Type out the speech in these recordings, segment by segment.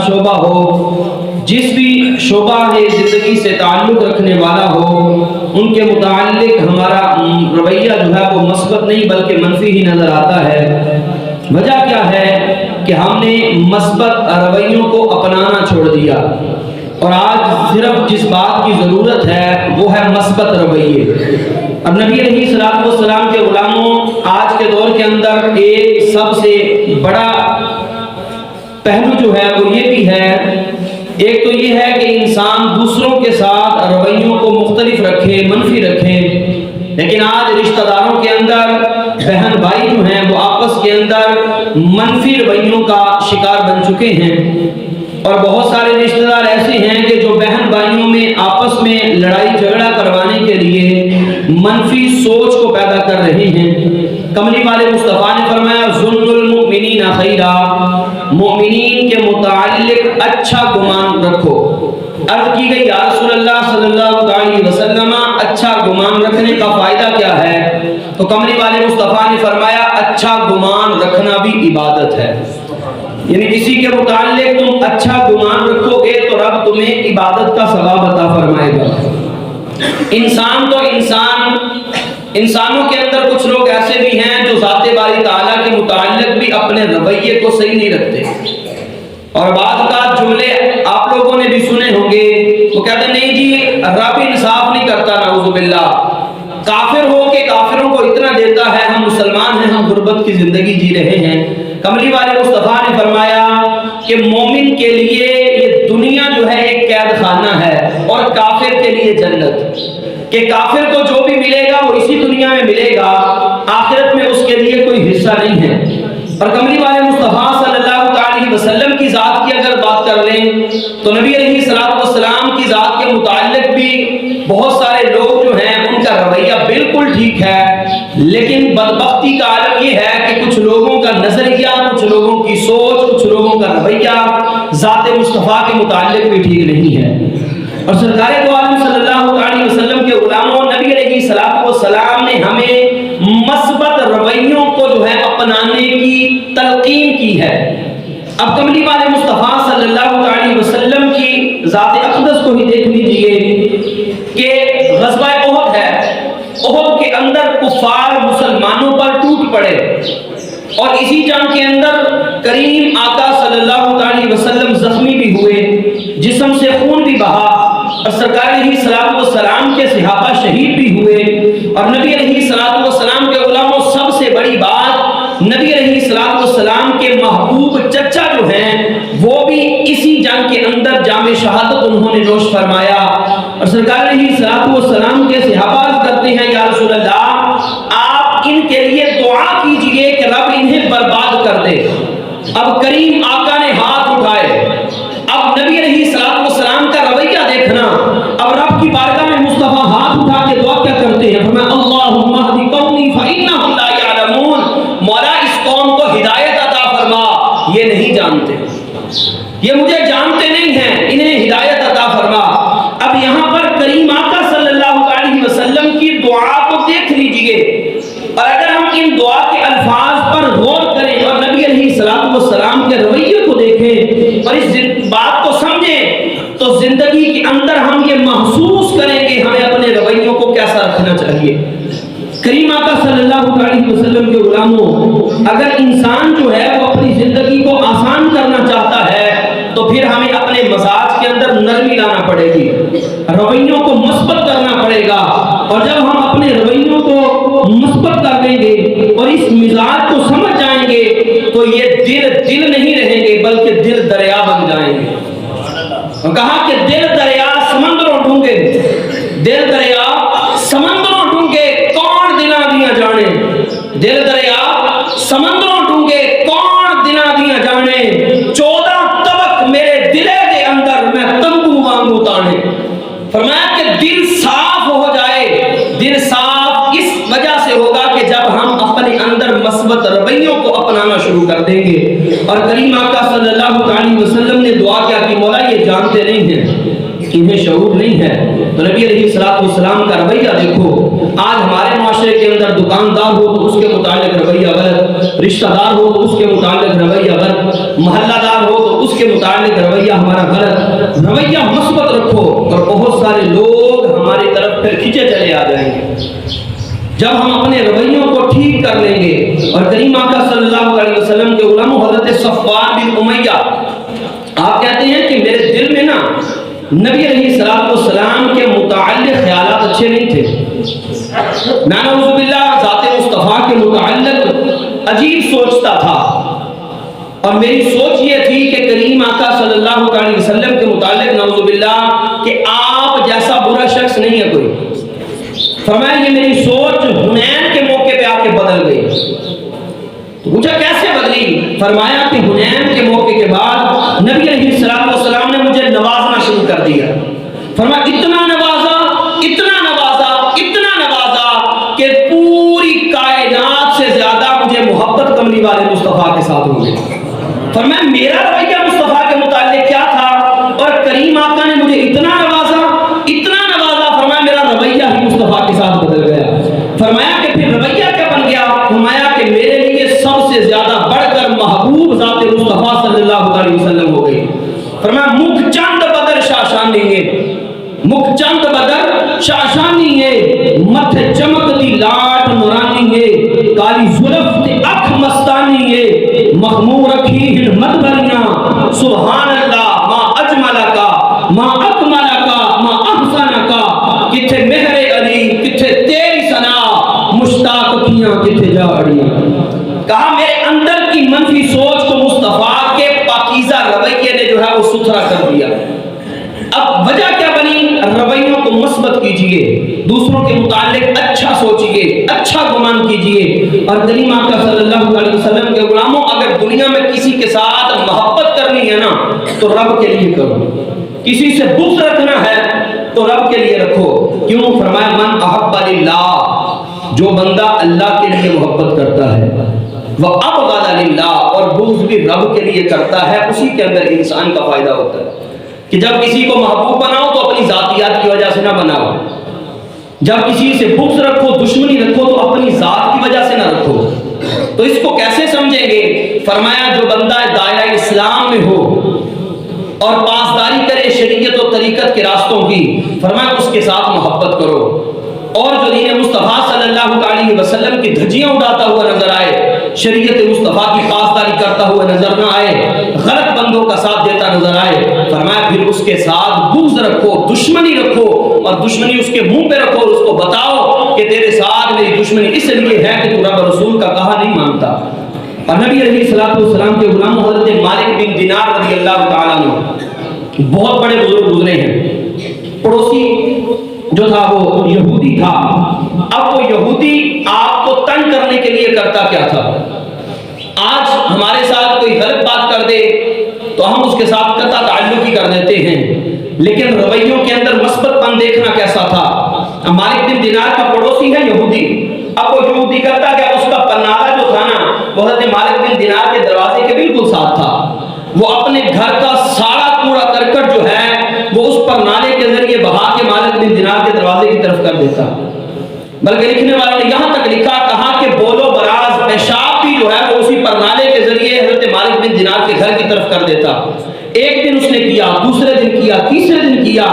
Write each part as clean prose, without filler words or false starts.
شعبہ ہو، جس بھی شعبہ ہے زندگی سے تعلق رکھنے والا ہو، ان کے متعلق ہمارا رویہ جو ہے وہ مثبت نہیں بلکہ منفی ہی نظر آتا ہے۔ وجہ کیا ہے کہ ہم نے مثبت رویوں کو اپنانا چھوڑ دیا، اور آج صرف جس بات کی ضرورت ہے وہ ہے مثبت رویے۔ اب نبی علیہ الصلوۃ والسلام کے غلاموں، آج کے دور کے اندر ایک سب سے بڑا پہلو جو ہے وہ یہ بھی ہے، ایک تو یہ ہے کہ انسان دوسروں کے ساتھ رویوں کو مختلف رکھے، منفی رکھے، لیکن آج رشتہ داروں کے اندر بہن بھائی جو ہیں وہ آپس کے اندر منفی رویوں کا شکار بن چکے ہیں، اور بہت سارے رشتہ دار ایسے ہیں کہ جو بہن بھائیوں میں آپس میں لڑائی جھگڑا کروانے کے لیے منفی سوچ کو پیدا کر رہے ہیں۔ کملی والے مصطفیٰ نے فرمایا ظن المؤمنین خیرا، مومنین کے متعلق اچھا گمان رکھو۔ عرض کی گئی یا رسول اللہ صلی اللہ علیہ وسلم اچھا گمان رکھنے کا فائدہ کیا ہے؟ تو کملی والے مصطفیٰ نے فرمایا اچھا گمان رکھنا بھی عبادت ہے، یعنی کسی کے متعلق تم اچھا گمان رکھو گے تو رب تمہیں عبادت کا ثواب عطا فرمائے گا۔ انسان تو انسانوں کے اندر کچھ لوگ ایسے بھی ہیں جو ذات باری تعالیٰ کے متعلق بھی اپنے رویے کو صحیح نہیں رکھتے، اور بعض اوقات جملے آپ لوگوں نے بھی سنے ہوں گے، وہ کہتے ہیں نہیں جی رب انصاف نہیں کرتا، نعوذ باللہ، کافر ہو کے کافروں کو اتنا دیتا ہے، ہم مسلمان ہیں، ہم غربت کی زندگی جی رہے ہیں۔ کملی والے مصطفیٰ نے فرمایا کہ مومن کے لیے یہ دنیا جو ہے ایک قید خانہ ہے، اور کافر کے لیے جنت، کہ کافر کو جو بھی ملے گا وہ اسی دنیا میں ملے گا، آخرت میں اس کے لیے کوئی حصہ نہیں ہے۔ اور کملی والے مصطفیٰ صلی اللہ علیہ وسلم کی ذات کی اگر بات کر لیں تو نبی علیہ الصلوۃ والسلام کی ذات کے متعلق بھی بہت سارے لوگ جو ہیں ان کا رویہ بالکل ٹھیک ہے، لیکن بدبختی کا عالم یہ ہے کہ کچھ لوگوں کا نظریہ، کچھ لوگوں کی سوچ، کچھ لوگوں کا رویہ ذات مصطفیٰ کے متعلق بھی ٹھیک نہیں ہے۔ اور سرکار دو عالم صلی اللہ علیہ وسلم کے غلاموں، نبی علیہ الصلوۃ والسلام نے ہمیں مثبت رویوں کو جو ہے اپنانے کی تلقین کی ہے۔ اب کملی والے مصطفیٰ صلی اللہ علیہ وسلم کی ذات اقدس کو ہی دیکھ لیجئے کہ غزوہ احد ہے، احد کے اندر کفار مسلمانوں پر ٹوٹ پڑے، اور اسی جنگ کے اندر کریم آقا صلی اللہ علیہ وسلم زخمی بھی ہوئے، جسم سے خون بھی بہا، اور سرکار علیہ الصلوۃ والسلام کے صحابہ شہید بھی ہوئے، اور نبی علیہ الصلوۃ والسلام کے غلاموں سب سے بڑی بات، نبی علیہ الصلوۃ والسلام کے محبوب چچا جو ہیں وہ بھی اسی جنگ کے اندر جام شہادت انہوں نے نوش فرمایا، اور سرکار علیہ الصلوۃ والسلام کے صحابہ کرتے ہیں یا رسول اللہ آپ ان کے لیے دعا کیجئے کہ رب انہیں برباد کر دے۔ اب کریم آقا نے ہاتھ اٹھائے، اب نبی علیہ الصلوۃ والسلام کا رویہ دیکھنا، اب رب کی بارگاہ میں مصطفیٰ ہاتھ اٹھا کے دعا کیا کرتے ہیں؟ فرمایا اللہم اہد قومی فانہم لا یعلمون، مولا اس قوم کو ہدایت عطا فرما، یہ نہیں جانتے، یہ مجھے جانتے نہیں ہیں، انہیں ہدایت عطا فرما۔ اب یہاں پر کریم آقا صلی اللہ علیہ وسلم کی دعا کو دیکھ لیجئے، اور اگر ہم ان دعا کے الفاظ پر غور کریں اور نبی علیہ الصلوۃ والسلام کے رویے کو دیکھیں اور اس بات کو سمجھیں تو زندگی کے اندر ہم یہ محسوس کریں کہ ہمیں اپنے رویوں کو کیسا رکھنا چاہیے۔ کریم آقا صلی اللہ علیہ وسلم کے غلاموں، اگر انسان جو ہے وہ اپنی زندگی کو آسان کرنا چاہتا ہے تو پھر ہمیں اپنے مزاج کے اندر نرمی لانا پڑے گی، رویوں کو مثبت کرنا پڑے گا، اور جب ہم اپنے رویوں کو مثبت کر لیں گے اور اس مزاج کو سمجھ جائیں گے تو یہ دل نہیں رہیں گے بلکہ دل دریا بن جائیں گے۔ کہا کہ دل دریا سمندروں ڈھونگے، دل دریا سمندروں ڈھونگے کون دنا دیا جانے، دل دریا سمندروں ڈھونگے کون دنا دیا جانے، 14 طبق میرے دلے دے اندر میں تنبو وانگو تانے۔ فرمایا کہ دل صاف ہو جائے، دل صاف اس وجہ سے ہوگا کہ جب ہم اپنے اندر مثبت رویوں کو اپنانا شروع کر دیں گے۔ اور کریم آقا صلی اللہ علیہ وسلم نے دعا کیا کہ مولا یہ جانتے نہیں ہیں، انہیں شعور نہیں ہے، تو نبی علیہ الصلوۃ والسلام کا رویہ دیکھو۔ آج ہمارے معاشرے کے اندر دکاندار ہو تو اس کے متعلق رویہ غلط، رشتہ دار ہو تو اس کے متعلق رویہ غلط، محلہ دار ہو تو اس کے متعلق رویہ ہمارا غلط رویہ مثبت رکھو اور بہت سارے لوگ ہماری طرف پھر کھینچے چلے آ جائیں گے جب ہم اپنے رویوں کو ٹھیک کر لیں گے۔ اور کریم آقا صلی اللہ علیہ وسلم کے غلام حضرت صفوان بن امیہ آپ کہتے ہیں کہ میرے دل میں نا نبی علیہ السلام کے متعلق خیالات اچھے نہیں تھے، میں نعوذ باللہ ذات مصطفیٰ کے متعلق عجیب سوچتا تھا، اور میری سوچ یہ تھی کہ کریم آقا صلی اللہ علیہ وسلم کے متعلق نعوذ باللہ کہ آپ جیسا برا شخص نہیں ہے کوئی۔ فرمایا یہ میری سوچ حنین کے موقع پہ آ کے بدل گئی۔ تو پوچھا کیسے بدلی؟ فرمایا کہ حنین کے موقع کے بعد نبی علیہ السلام نے مجھے نوازنا شروع کر دیا۔ فرمایا اتنا نوازا اتنا نوازا اتنا نوازا کہ پوری کائنات سے زیادہ مجھے محبت کملی والے مصطفیٰ کے ساتھ ہو گئی۔ فرمایا میرا رویہ مصطفیٰ کے متعلق کیا تھا، اور کریم آقا نے مجھے اتنا نوازا اتنا نوازا، فرمایا میرا رویہ ہی مصطفیٰ کے ساتھ بدل گیا۔ فرمایا کہ پھر رویہ کیا بن گیا؟ فرمایا کہ میرے لیے سب سے زیادہ بڑھ کر محبوب ذات مصطفیٰ صلی اللہ علیہ وسلم ہو گئی۔ فرمایا مکھ چند بدر شاشان نہیں ہے، مکھ چند بدر شاشان نہیں ہے، متھے چمک دی لاٹ نورانی ہے، کالی زلف تے اکھ مستانی ہے، مخمور رکھی ہن مدبریاں، سبحان اللہ ما اجمل کا ما اکمل کا ما احسن کا، کتھے مہر علی کتھے تیری ثنا، مشتاق کیاں کتھے جا اڑیاں۔ کہا میرے اندر کی منفی سوچ کو مصطفیٰ کے پاکیزہ رویے نے جو ہے وہ ستھرا کر دیا۔ اب وجہ کیا بنی؟ رویوں کو مثبت کیجئے، دوسروں کے متعلق اچھا سوچئے، اچھا گمان کیجئے۔ اور کریم آقا صلی اللہ علیہ وسلم کے غلاموں اگر دنیا میں کسی کے ساتھ محبت کرنی ہے نا تو رب کے لیے کرو، کسی سے بغض رکھنا ہے تو رب کے لیے رکھو۔ کیوں؟ فرمایا من احب للہ، جو بندہ اللہ کے لیے محبت کرتا ہے، وَأَبْغَضَ لِلَّهِ، اور بغض بھی رب کے لیے کرتا ہے، اسی کے اندر انسان کا فائدہ ہوتا ہے کہ جب کسی کو محبوب بناؤ تو اپنی ذاتیات کی وجہ سے نہ بناؤ، جب کسی سے بغض رکھو دشمنی رکھو تو اپنی ذات کی وجہ سے نہ رکھو۔ تو اس کو کیسے سمجھیں گے؟ فرمایا جو بندہ دائرہ اسلام میں ہو اور پاسداری کرے شریعت و طریقت کے راستوں کی، فرمایا اس کے ساتھ محبت کرو، اور جو دین مصطفیٰ صلی اللہ علیہ وسلم کی دھجیاں اڑاتا ہوا نظر آئے، شریعت مصطفیٰ کی پاسداری کرتا ہوا نظر نہ آئے، غلط بندوں کا ساتھ دیتا نظر آئے، فرمایا پھر اس کے ساتھ بغض رکھو، دشمنی رکھو، اور دشمنی اس کے منہ پہ رکھو اور اس کو بتاؤ کہ تیرے ساتھ میری دشمنی اس لیے ہے کہ تو رب رسول کا کہا نہیں مانتا۔ اور نبی علیہ السلام کے غلام حضرت مالک بن دینار رضی اللہ تعالیٰ عنہ بہت بڑے بزرگ گزرے ہیں، پڑوسی جو تھا وہ یہودی تھا۔ اب وہ یہودی آپ کو تنگ کرنے کے لیے کرتا کیا تھا؟ آج ہمارے ساتھ کوئی غلط بات کر دے تو ہم اس کے ساتھ قطع تعلق ہی کر دیتے ہیں، لیکن رویوں کے اندر مثبت پن دیکھنا کیسا تھا؟ مالک بن دینار کا پڑوسی ہے یہودی، اب وہ یہودی کرتا کیا؟ اس کا پنالا جو تھا نا وہ حضرت مالک بن دینار کے دروازے کے بالکل ساتھ تھا، وہ اپنے گھر کا سارا کوڑا کرکٹ جو ہے وہ اس پر نالے کے ذریعے بہا کے مالک بن دینار کے دروازے کی طرف کر دیتا۔ بلکہ لکھنے والے نے یہاں تک لکھا، کہا کہ بول و براز پیشاب بھی جو ہے وہ اسی پر نالے کے ذریعے حضرت مالک بن دینار کے گھر کی طرف کر دیتا۔ ایک دن اس نے کیا، دوسرے دن کیا، تیسرے دن کیا،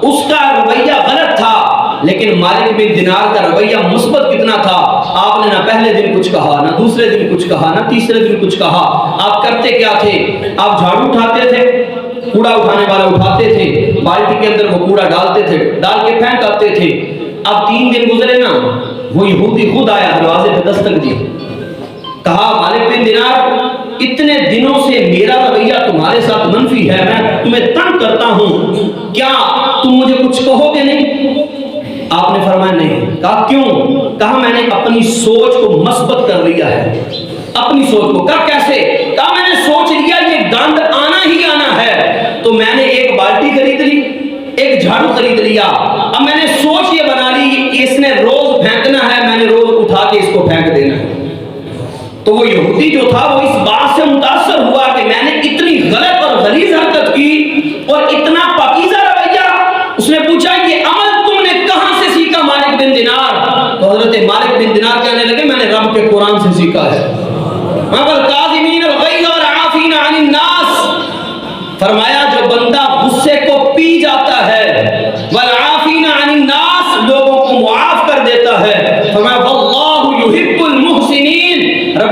اس کا رویہ غلط تھا، لیکن مالک بن دینار کا رویہ مثبت کتنا تھا؟ آپ نے نہ پہلے دن کچھ کہا، نہ دوسرے دن کچھ کہا، نہ تیسرے دن کچھ کہا۔ آپ کرتے کیا تھے؟ آپ جھاڑو اٹھاتے تھے، کوڑا اٹھانے والا اٹھاتے تھے، بالٹی کے اندر وہ کوڑا ڈالتے تھے، ڈال کے پھینک آتے تھے۔ اب 3 دن گزرے نا، وہ یہودی خود آیا دروازے پہ دستک دی، کہا مالک بن دینار اتنے دنوں سے میرا رویہ تمہارے ساتھ منفی ہے، میں تمہیں تنگ کرتا ہوں، کیا تم مجھے کچھ کہو گے نہیں؟ آپ نے فرمایا نہیں۔ کہا کیوں؟ کہا میں نے اپنی سوچ کو مثبت کر لیا ہے۔ اپنی سوچ کو کر کیسے؟ کہا میں نے سوچ لیا یہ گند آنا ہی آنا ہے، تو میں نے ایک بالٹی خرید لی، ایک جھاڑو خرید لیا، اب میں نے سوچ یہ بنا لی کہ اس نے روز پھینکنا ہے، میں نے روز اٹھا کے اس کو پھینک دینا ہے۔ تو وہ یہودی جو تھا وہ اس بات سے متاثر ہوا کہ میں نے اتنی غلط اور غلیظ حرکت کی اور اتنا پاکیزہ رویہ۔ اس نے پوچھا یہ عمل تم نے کہاں سے سیکھا مالک بن دینار؟ تو حضرت مالک بن دینار کہنے لگے میں نے رب کے قرآن سے سیکھا ہے۔ فرمایا جو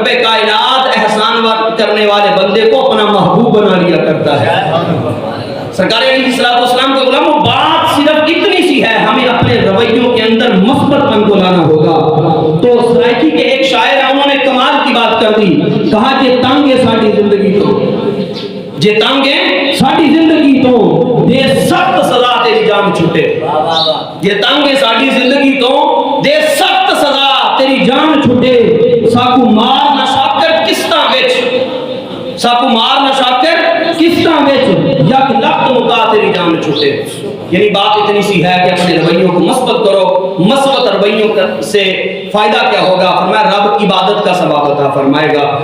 رب کائنات احسان کرنے والے بندے کو اپنا محبوب بنا لیا کرتا ہے۔ سرکار علیہ السلام کے غلاموں، بات صرف اتنی سی ہے، ہمیں اپنے رویوں کے اندر مثبت پن کو لانا ہوگا۔ تو سرائکی کے ایک شاعر ہیں، انہوں نے کمال کی بات کر دی، کہا کہ تنگ ہے ساڈی زندگی تو، جے تنگ ہے ساڈی زندگی تو دے سخت سزا تیری جان چھٹے۔ جے تنگ ہے ساڈی زندگی تو دے سخت سزا تیری جان چھٹے، ساکو مار نہ شاکر کستاں وچ، ساکو مار نہ شاکر کستاں وچ، یک لخت مکا تیری جان چھٹے۔ یعنی بات اتنی سی ہے کہ اپنے رویوں کو مثبت کرو۔ مثبت رویوں سے فائدہ کیا ہوگا؟ فرمایا رب عبادت کا ثواب عطا فرمائے گا۔